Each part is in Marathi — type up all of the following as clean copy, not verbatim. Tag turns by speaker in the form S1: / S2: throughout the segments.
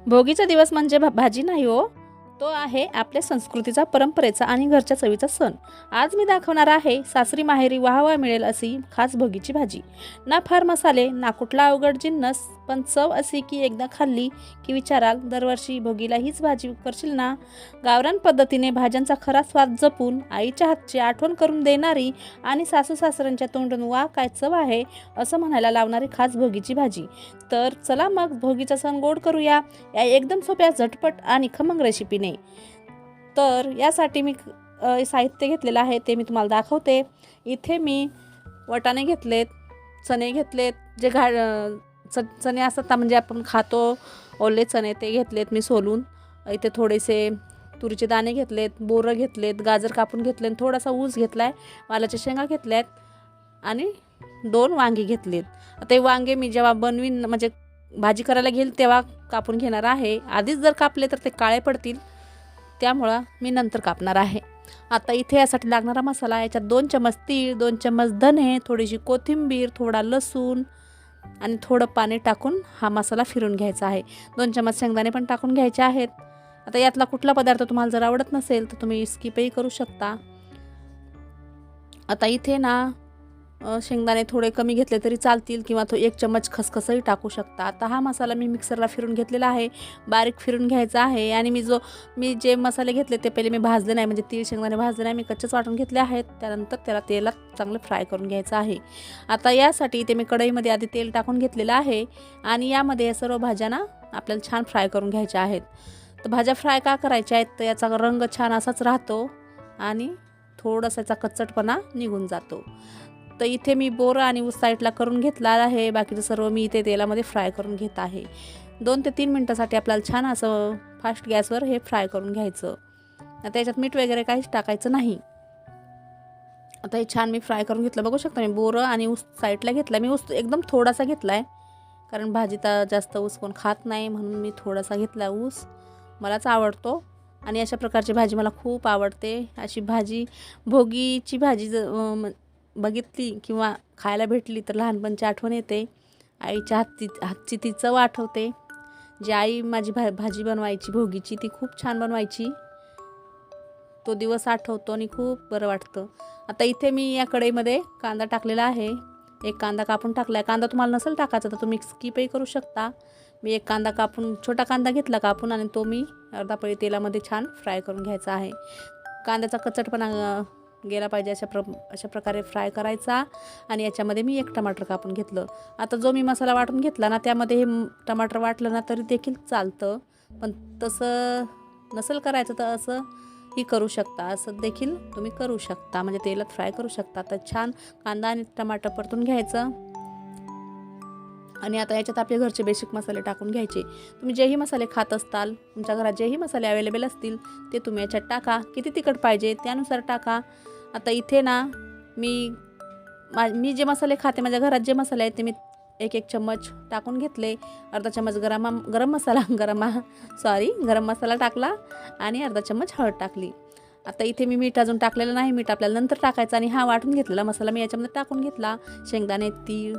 S1: भोगीचा दिवस म्हणजे भाजी नाही हो, तो आहे आपल्या संस्कृतीचा, परंपरेचा आणि घरच्या चवीचा सण. आज मी दाखवणार आहे सासरी माहेरी वाहवा मिळेल अशी खास भोगीची भाजी. ना फार मसाले, ना कुठला अवघड जिन्नस, पण चव अशी की एकदा खाल्ली की विचाराल दरवर्षी भोगीला हीच भाजी करशील ना. गावरान पद्धतीने भाज्यांचा खरा स्वाद जपून आईच्या हातची आठवण करून देणारी आणि सासू सासऱ्यांच्या तोंडून वा काय चव आहे असं म्हणायला लावणारी खास भोगीची भाजी. तर चला मग भोगीचा सण गोड करूया या एकदम सोप्या, झटपट आणि खमंग रेसिपीने. तर यासाठी मी साहित्य घेतलेलं आहे ते मी तुम्हाला दाखवते. इथे मी वाटाणे घेतलेत, चणे घेतलेत, जे चणे असतात ना, म्हणजे आपण खातो ओले चणे, ते घेतलेत मी सोलून. इथे थोडेसे तुरीचे दाणे घेतलेत, बोरं घेतलेत, गाजर कापून घेतले, थोडासा ऊस घेतला आहे, वालाच्या शेंगा घेतल्यात आणि 2 वांगी घेतलेत. आता हे वांगे मी जेव्हा बनवीन, म्हणजे भाजी करायला घेईल तेव्हा कापून घेणार आहे. आधीच जर कापले तर ते काळे पडतील, त्यामुळं मी नंतर कापणार आहे. आता इथे यासाठी लागणारा मसाला, याच्यात 2 चमच तीळ, 2 चमच धने, थोडीशी कोथिंबीर, थोडा लसूण आणि थोडं पाणी टाकून हा मसाला फिरून घ्यायचा आहे. 2 चमच शेंगदाणे पण टाकून घ्यायचे आहेत. आता यातला कुठला पदार्थ तुम्हाला जर आवडत नसेल तर तुम्ही स्किपही करू शकता. आता इथे ना शेंगदाणे थोडे कमी घेतले तरी चालतील, किंवा 1 चमच खसखसही टाकू शकता. आता हा मसाला मी मिक्सरला फिरून घेतलेला आहे, बारीक फिरून घ्यायचा आहे. आणि मी जे मसाले घेतले ते पहिले मी भाजले नाही, म्हणजे तीळ शेंगदाणे भाजले नाही, मी कच्चेच वाटून घेतले आहेत. त्यानंतर त्याला तेलात चांगलं फ्राय करून घ्यायचं आहे. आता यासाठी इथे मी कढईमध्ये आधी तेल टाकून घेतलेलं आहे आणि यामध्ये या सर्व भाज्या ना आपल्याला छान फ्राय करून घ्यायच्या आहेत. तर भाज्या फ्राय का करायच्या आहेत, तर याचा रंग छान असाच राहतो आणि थोडासा याचा कच्चटपणा निघून जातो. तर इथे मी बोरं आणि ऊस साईडला करून घेतला आहे, बाकीचं सर्व मी इथे तेलामध्ये फ्राय करून घेत आहे. 2 ते 3 मिनटासाठी आपल्याला छान असं फास्ट गॅसवर हे फ्राय करून घ्यायचं. आता याच्यात मीठ वगैरे काहीच टाकायचं नाही. आता हे छान मी फ्राय करून घेतलं. बघू शकता मी बोरं आणि ऊस साईडला घेतला. मी ऊस एकदम थोडासा घेतला आहे, कारण भाजीत जास्त ऊस कोण खात नाही, म्हणून मी थोडासा घेतला ऊस. मलाच आवडतो आणि अशा प्रकारची भाजी मला खूप आवडते. अशी भाजी, भोगीची भाजी बघितली किंवा खायला भेटली तर लहानपणची आठवण येते. आईच्या हातची ती चव आठवते. जी आई माझी भाजी बनवायची भोगीची, ती खूप छान बनवायची. तो दिवस आठवतो आणि खूप बरं वाटतं. आता इथे मी या कढईमध्ये कांदा टाकलेला आहे. 1 कांदा कापून टाकला आहे. कांदा तुम्हाला नसेल टाकायचा तर तुम्ही स्किपही करू शकता. मी 1 कांदा कापून, छोटा कांदा घेतला कापून, आणि तो मी अर्धा पळी तेलामध्ये छान फ्राय करून घ्यायचा आहे. कांद्याचा कच्चटपणा गेला पाहिजे अशा प्रकारे फ्राय करायचा. आणि याच्यामध्ये मी 1 टमाटर कापून घेतलं. आता जो मी मसाला वाटून घेतला ना, त्यामध्ये हे टमाटर वाटलं ना तरी देखील चालतं, पण तसं नसेल करायचं तर असं ही करू शकता, असं देखील तुम्ही करू शकता, म्हणजे तेलात फ्राय करू शकता. तर छान कांदा आणि टमाटर परतून घ्यायचं. आणि आता याच्यात आपले घरचे बेसिक मसाले टाकून घ्यायचे. तुम्ही जेही मसाले खात असताल, तुमच्या घरात जेही मसाले अवेलेबल असतील ते तुम्ही याच्यात टाका. किती तिखट पाहिजे त्यानुसार टाका. आता इथे ना मी जे मसाले खाते, माझ्या घरात जे मसाले आहेत ते मी 1 चम्मच टाकून घेतले. अर्धा चम्मच गरम मसाला टाकला आणि अर्धा चम्मच हळद टाकली. आता इथे मी मीठ अजून टाकलेलं नाही, मीठ आपल्याला नंतर टाकायचं. आणि हा वाटून घेतलेला मसाला मी याच्यामध्ये टाकून घेतला. शेंगदाणे, तीळ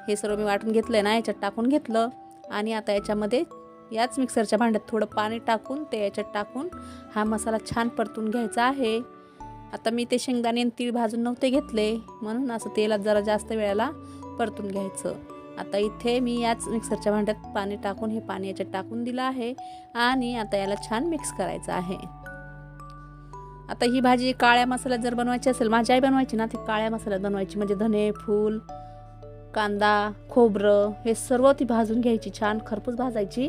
S1: हे सर्व मी वाटून घेतलं आहे ना, याच्यात टाकून घेतलं. आणि आता याच्यामध्ये याच मिक्सरच्या भांड्यात थोडं पाणी टाकून ते याच्यात टाकून हा मसाला छान परतून घ्यायचा आहे. आता मी ते शेंगदाणे आणि तीळ भाजून नव्हते घेतले, म्हणून असं तेलात जरा जास्त वेळेला परतून घ्यायचं. आता इथे मी याच मिक्सरच्या भांड्यात पाणी टाकून हे पाणी याच्यात टाकून दिलं आहे आणि आता याला छान मिक्स करायचं आहे. आता ही भाजी काळ्या मसाल्यात जर बनवायची असेल, माझी आई बनवायची ना, ती काळ्या मसाल्यात बनवायची, म्हणजे धने, फूल, कांदा, खोबरं हे सर्व ती भाजून घ्यायची, छान खरपूस भाजायची.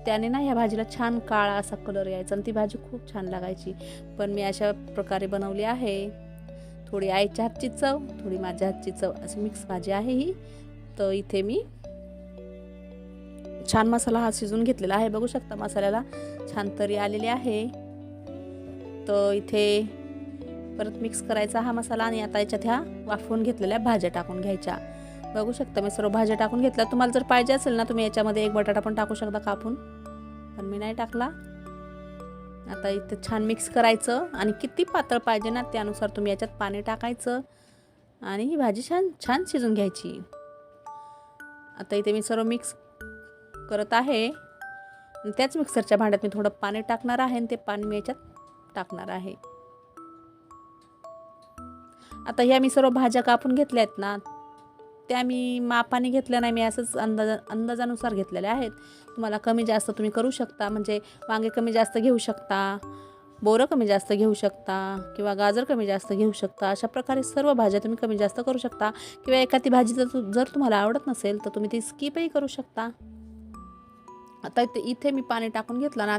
S1: त्याने ना ह्या भाजीला छान काळा असा कलर यायचा आणि ती भाजी खूप छान लागायची. पण मी अशा प्रकारे बनवली आहे. थोडी आईच्या हातची चव, थोडी माझ्या हातची चव, अशी मिक्स भाजी आहे ही. तर इथे मी छान मसाला हा शिजून घेतलेला आहे. बघू शकता मसाल्याला छान तरी आलेली आहे. तर इथे परत मिक्स करायचा हा मसाला. आणि आता याच्यात ह्या वाफवून घेतलेल्या भाज्या टाकून घ्यायच्या. बघू शकता मी सर्व भाज्या टाकून घेतल्या. तुम्हाला जर पाहिजे असेल ना, तुम्ही याच्यामध्ये 1 बटाटा पण टाकू शकता कापून, पण मी नाही टाकला. आता इथे छान मिक्स करायचं आणि किती पातळ पाहिजे ना त्यानुसार तुम्ही याच्यात पाणी टाकायचं आणि ही भाजी छान शिजून घ्यायची. आता इथे मी सर्व मिक्स करत आहे. त्याच मिक्सरच्या भांड्यात मी थोडं पाणी टाकणार आहे आणि ते पाणी मी याच्यात टाकणार आहे. आता ह्या मी सर्व भाज्या कापून घेतल्या आहेत ना, त्या मी मापाने घेतल्या नाही, मी असंच अंदाजानुसार घेतलेल्या आहेत. तुम्हाला कमी जास्त तुम्ही करू शकता, म्हणजे वांगे कमी जास्त घेऊ शकता, बोरं कमी जास्त घेऊ शकता किंवा गाजर कमी जास्त घेऊ शकता. अशा प्रकारे सर्व भाज्या तुम्ही कमी जास्त करू शकता किंवा एखादी भाजी जर तुम्हाला आवडत नसेल तर तुम्ही ती स्किपही करू शकता. आता इथे मी पाणी टाकून घेतलं ना,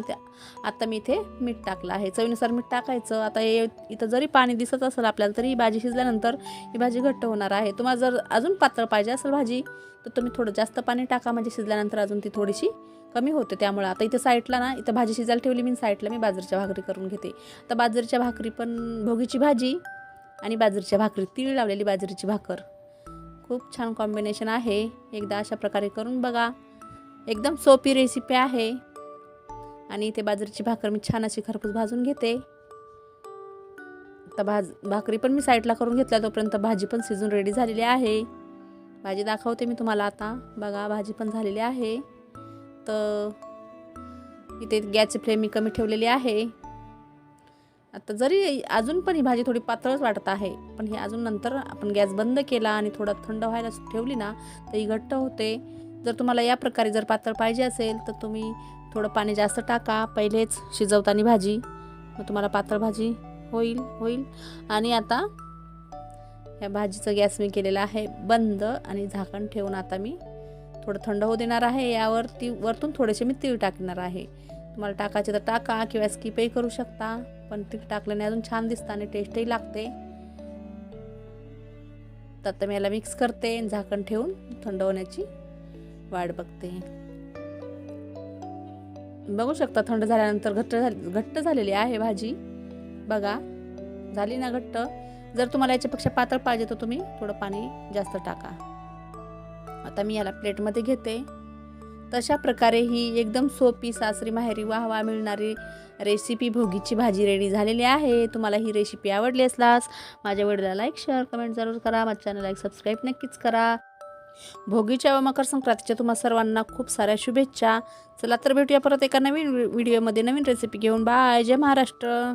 S1: आता मी इथे मीठ टाकलं आहे. चवीनुसार मीठ टाकायचं. आता इथं जरी पाणी दिसत असेल आपल्याला तरी ही भाजी शिजल्यानंतर ही भाजी घट्ट होणार आहे. तुम्हाला जर अजून पातळ पाहिजे असेल भाजी तर तुम्ही थोडं जास्त पाणी टाका, म्हणजे शिजल्यानंतर अजून ती थोडीशी कमी होते. त्यामुळे आता इथे साईडला ना, इथं भाजी शिजायला ठेवली मी, साईडला मी बाजरीच्या भाकरी करून घेते. आता बाजरीच्या भाकरी पण भोगीची भाजी आणि बाजरीच्या भाकरी, तीळ लावलेली बाजरीची भाकर, खूप छान कॉम्बिनेशन आहे. एकदा अशा प्रकारे करून बघा. एकदम सोपी रेसिपी आहे. आणि इथे बाजरीची भाकर मी छान अशी खरपूस भाजून घेते. आता भाकरी पण मी साईडला करून घेतल्या, तोपर्यंत भाजी पण शिजून रेडी झालेली आहे. भाजी दाखवते मी तुम्हाला आता. बघा, भाजी पण झालेली आहे. तर इथे गॅसची फ्लेम मी कमी ठेवलेली आहे. आता जरी अजून पण ही भाजी थोडी पातळच वाटत आहे, पण ही अजून नंतर आपण गॅस बंद केला आणि थोडा थंड व्हायला ठेवली ना तर ही घट्ट होते. जर तुम्हाला या प्रकारे जर पातळ पाहिजे असेल तर तुम्ही थोडं पाणी जास्त टाका पहिलेच शिजवताना भाजी, मग तुम्हाला पातळ भाजी होईल. आणि आता या भाजीचं गॅस मी केलेला आहे बंद आणि झाकण ठेवून आता मी थोडं थंड होऊ देणार आहे. वरतून थोडेसे मी तीळ टाकणार आहे. तुम्हाला टाकायचे तर टाका किंवा स्किपही करू शकता, पण तीळ टाकल्याने अजून छान दिसतं आणि टेस्टही लागते. तर आता मी याला मिक्स करते, झाकण ठेवून थंड होण्याची वाट बघते. बघू शकता थंड झाल्यानंतर घट्ट झालेली आहे भाजी. बघा, झाली ना घट्ट. जर तुम्हाला याच्यापेक्षा पातळ पाहिजे तर तुम्ही थोडं पाणी जास्त टाका. आता मी याला प्लेटमध्ये घेते. तशा प्रकारे ही एकदम सोपी सासरी माहेरी वाहवा मिळणारी रेसिपी भोगीची भाजी रेडी झालेली आहे. तुम्हाला ही रेसिपी आवडली असल्यास माझ्या व्हिडिओला लाईक, शेअर, कमेंट जरूर करा. माझ्या चॅनलला सबस्क्राईब नक्कीच करा. भोगीच्या व मकर संक्रांतीच्या तुम्हा सर्वांना खूप साऱ्या शुभेच्छा. चला तर भेटूया परत एका नवीन व्हिडिओमध्ये नवीन रेसिपी घेऊन. बाय. जय महाराष्ट्र.